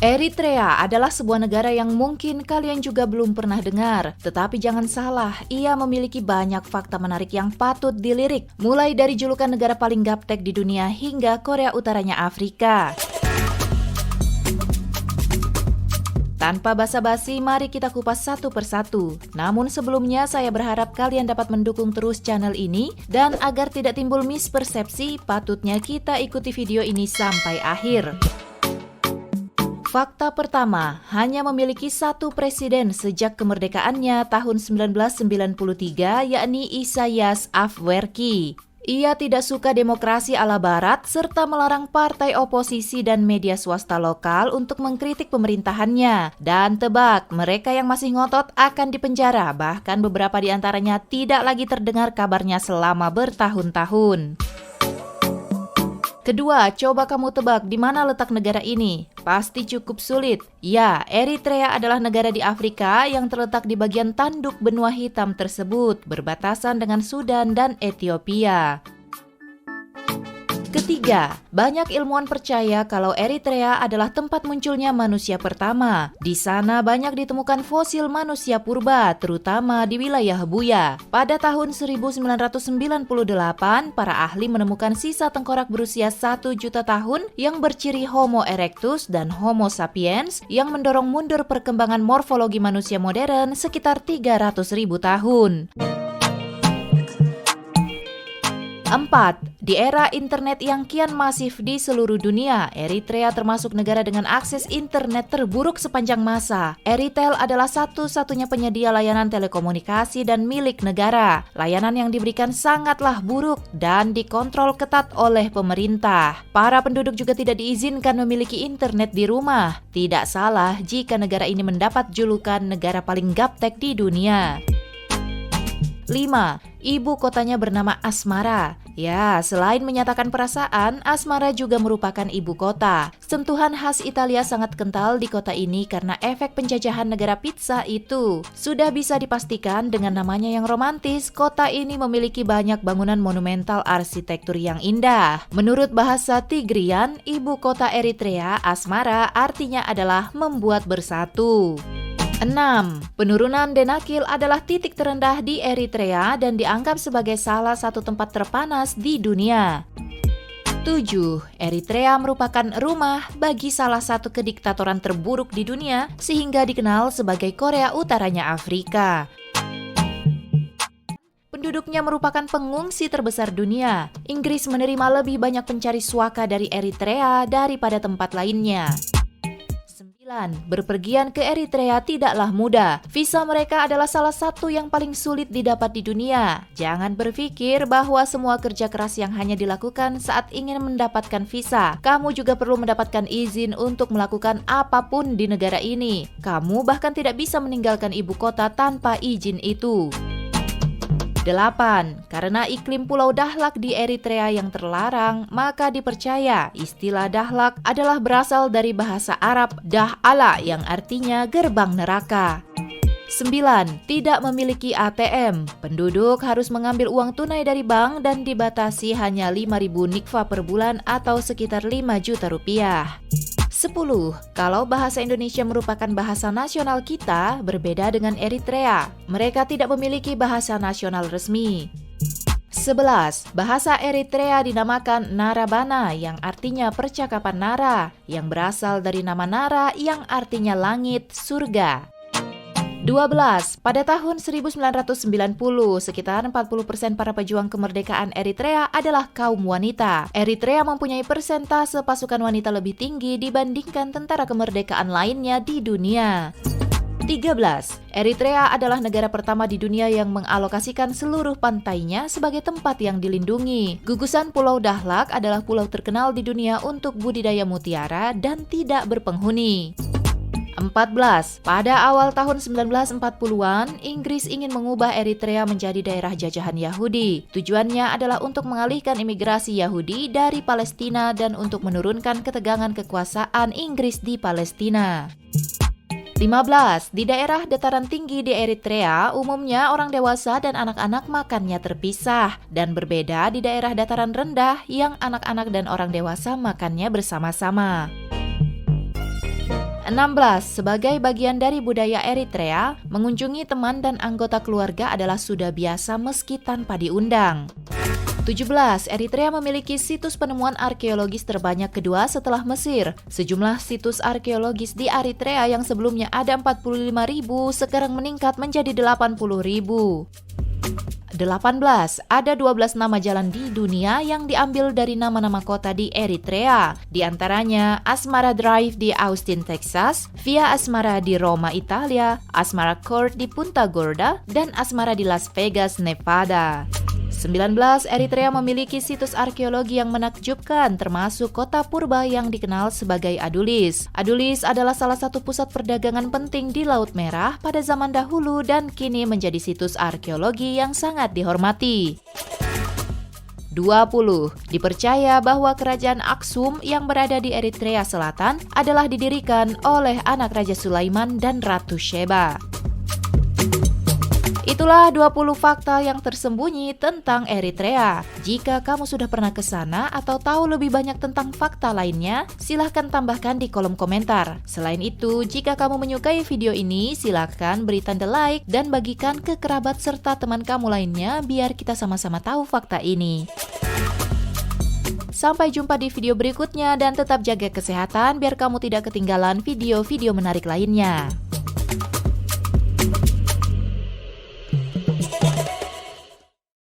Eritrea adalah sebuah negara yang mungkin kalian juga belum pernah dengar. Tetapi jangan salah, ia memiliki banyak fakta menarik yang patut dilirik. Mulai dari julukan negara paling gaptek di dunia hingga Korea Utaranya Afrika. Tanpa basa-basi, mari kita kupas satu persatu. Namun sebelumnya, saya berharap kalian dapat mendukung terus channel ini. Dan agar tidak timbul mispersepsi, patutnya kita ikuti video ini sampai akhir. Fakta pertama, hanya memiliki satu presiden sejak kemerdekaannya tahun 1993, yakni Isaias Afwerki. Ia tidak suka demokrasi ala barat serta melarang partai oposisi dan media swasta lokal untuk mengkritik pemerintahannya. Dan tebak, mereka yang masih ngotot akan dipenjara, bahkan beberapa di antaranya tidak lagi terdengar kabarnya selama bertahun-tahun. Kedua, coba kamu tebak di mana letak negara ini? Pasti cukup sulit. Ya, Eritrea adalah negara di Afrika yang terletak di bagian tanduk benua hitam tersebut, berbatasan dengan Sudan dan Ethiopia. Ketiga, banyak ilmuwan percaya kalau Eritrea adalah tempat munculnya manusia pertama. Di sana banyak ditemukan fosil manusia purba, terutama di wilayah Buya. Pada tahun 1998, para ahli menemukan sisa tengkorak berusia 1 juta tahun yang berciri Homo erectus dan Homo sapiens yang mendorong mundur perkembangan morfologi manusia modern sekitar 300.000 tahun. 4. Di era internet yang kian masif di seluruh dunia, Eritrea termasuk negara dengan akses internet terburuk sepanjang masa. Eritel adalah satu-satunya penyedia layanan telekomunikasi dan milik negara. Layanan yang diberikan sangatlah buruk dan dikontrol ketat oleh pemerintah. Para penduduk juga tidak diizinkan memiliki internet di rumah. Tidak salah jika negara ini mendapat julukan negara paling gaptek di dunia. 5. Ibu kotanya bernama Asmara. Ya, selain menyatakan perasaan, Asmara juga merupakan ibu kota. Sentuhan khas Italia sangat kental di kota ini karena efek penjajahan negara pizza itu. Sudah bisa dipastikan dengan namanya yang romantis, kota ini memiliki banyak bangunan monumental arsitektur yang indah. Menurut bahasa Tigrian, ibu kota Eritrea, Asmara, artinya adalah membuat bersatu. 6. Penurunan Denakil adalah titik terendah di Eritrea dan dianggap sebagai salah satu tempat terpanas di dunia. 7. Eritrea merupakan rumah bagi salah satu kediktatoran terburuk di dunia sehingga dikenal sebagai Korea Utaranya Afrika. Penduduknya merupakan pengungsi terbesar dunia. Inggris menerima lebih banyak pencari suaka dari Eritrea daripada tempat lainnya. 9. Berpergian ke Eritrea tidaklah mudah. Visa mereka adalah salah satu yang paling sulit didapat di dunia. Jangan berpikir bahwa semua kerja keras yang hanya dilakukan saat ingin mendapatkan visa. Kamu juga perlu mendapatkan izin untuk melakukan apapun di negara ini. Kamu bahkan tidak bisa meninggalkan ibu kota tanpa izin itu. 8. Karena iklim Pulau Dahlak di Eritrea yang terlarang, maka dipercaya istilah Dahlak adalah berasal dari bahasa Arab Dah-ala yang artinya gerbang neraka. 9. Tidak memiliki ATM. Penduduk harus mengambil uang tunai dari bank dan dibatasi hanya 5.000 nikfa per bulan atau sekitar 5 juta rupiah. 10. Kalau bahasa Indonesia merupakan bahasa nasional kita, berbeda dengan Eritrea. Mereka tidak memiliki bahasa nasional resmi. 11. Bahasa Eritrea dinamakan Narabana yang artinya percakapan Nara, yang berasal dari nama Nara yang artinya langit, surga. 12. Pada tahun 1990, sekitar 40% para pejuang kemerdekaan Eritrea adalah kaum wanita. Eritrea mempunyai persentase pasukan wanita lebih tinggi dibandingkan tentara kemerdekaan lainnya di dunia. 13. Eritrea adalah negara pertama di dunia yang mengalokasikan seluruh pantainya sebagai tempat yang dilindungi. Gugusan Pulau Dahlak adalah pulau terkenal di dunia untuk budidaya mutiara dan tidak berpenghuni. 14. Pada awal tahun 1940-an, Inggris ingin mengubah Eritrea menjadi daerah jajahan Yahudi. Tujuannya adalah untuk mengalihkan imigrasi Yahudi dari Palestina dan untuk menurunkan ketegangan kekuasaan Inggris di Palestina. 15. Di daerah dataran tinggi di Eritrea, umumnya orang dewasa dan anak-anak makannya terpisah, dan berbeda di daerah dataran rendah yang anak-anak dan orang dewasa makannya bersama-sama. 16. Sebagai bagian dari budaya Eritrea, mengunjungi teman dan anggota keluarga adalah sudah biasa meski tanpa diundang. 17. Eritrea memiliki situs penemuan arkeologis terbanyak kedua setelah Mesir. Sejumlah situs arkeologis di Eritrea yang sebelumnya ada 45.000 sekarang meningkat menjadi 80.000. 18. Ada 12 nama jalan di dunia yang diambil dari nama-nama kota di Eritrea. Di antaranya Asmara Drive di Austin, Texas, Via Asmara di Roma, Italia, Asmara Court di Punta Gorda, dan Asmara di Las Vegas, Nevada. 19. Eritrea memiliki situs arkeologi yang menakjubkan, termasuk kota purba yang dikenal sebagai Adulis. Adulis adalah salah satu pusat perdagangan penting di Laut Merah pada zaman dahulu dan kini menjadi situs arkeologi yang sangat dihormati. 20. Dipercaya bahwa kerajaan Aksum yang berada di Eritrea Selatan adalah didirikan oleh anak Raja Sulaiman dan Ratu Sheba. Itulah 20 fakta yang tersembunyi tentang Eritrea. Jika kamu sudah pernah ke sana atau tahu lebih banyak tentang fakta lainnya, silahkan tambahkan di kolom komentar. Selain itu, jika kamu menyukai video ini, silahkan beri tanda like dan bagikan ke kerabat serta teman kamu lainnya biar kita sama-sama tahu fakta ini. Sampai jumpa di video berikutnya dan tetap jaga kesehatan biar kamu tidak ketinggalan video-video menarik lainnya.